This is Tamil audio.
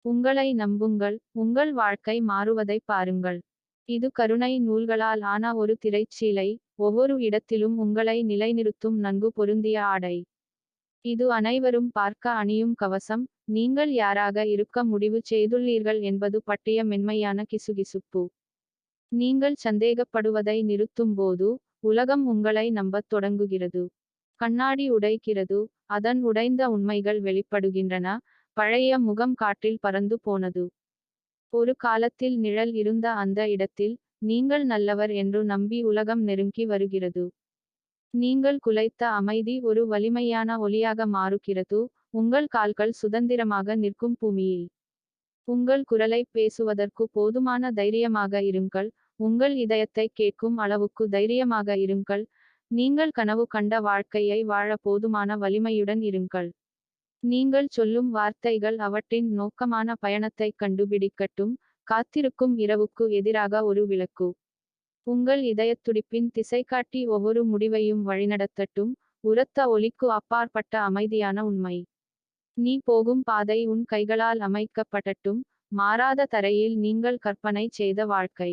உங்களை நம்புங்கள், உங்கள் வாழ்க்கை மாறுவதைப் பாருங்கள். இது கருணை நூல்களால் ஆன ஒரு திரைச்சீலை, ஒவ்வொரு இடத்திலும் உங்களை நிலைநிறுத்தும் நன்கு பொருந்திய ஆடை. இது அனைவரும் பார்க்க அணியும் கவசம், நீங்கள் யாராக இருக்க முடிவு செய்துள்ளீர்கள் என்பது பற்றிய மென்மையான கிசுகிசுப்பு. நீங்கள் சந்தேகப்படுவதை நிறுத்தும்போது, உலகம் உங்களை நம்பத் தொடங்குகிறது. கண்ணாடி உடைக்கிறது, அதன் உடைந்த உண்மைகள் வெளிப்படுகின்றன, பழைய முகம் காற்றில் பறந்து போனது. ஒரு காலத்தில் நிழல் இருந்த அந்த இடத்தில், நீங்கள் நல்லவர் என்று நம்பி உலகம் நெருங்கி வருகிறது. நீங்கள் குலைத்த அமைதி ஒரு வலிமையான ஒலியாக மாறுகிறது, உங்கள் கால்கள் சுதந்திரமாக நிற்கும் பூமியில். உங்கள் குரலை பேசுவதற்கு போதுமான தைரியமாக இருங்கள், உங்கள் இதயத்தை கேட்கும் அளவுக்கு தைரியமாக இருங்கள், நீங்கள் கனவு கண்ட வாழ்க்கையை வாழ போதுமான வலிமையுடன் இருங்கள். நீங்கள் சொல்லும் வார்த்தைகள் அவற்றின் நோக்கமான பயணத்தைக் கண்டுபிடிக்கட்டும், காத்திருக்கும் இரவுக்கு எதிராக ஒரு விளக்கு. உங்கள் இதயத்துடிப்பின் திசைகாட்டி ஒவ்வொரு முடிவையும் வழிநடத்தட்டும், உரத்த ஒலிக்கு அப்பாற்பட்ட அமைதியான உண்மை. நீ போகும் பாதை உன் கைகளால் அமைக்கப்படட்டும், மாறாத தரையில் நீங்கள் கற்பனை செய்த வாழ்க்கை.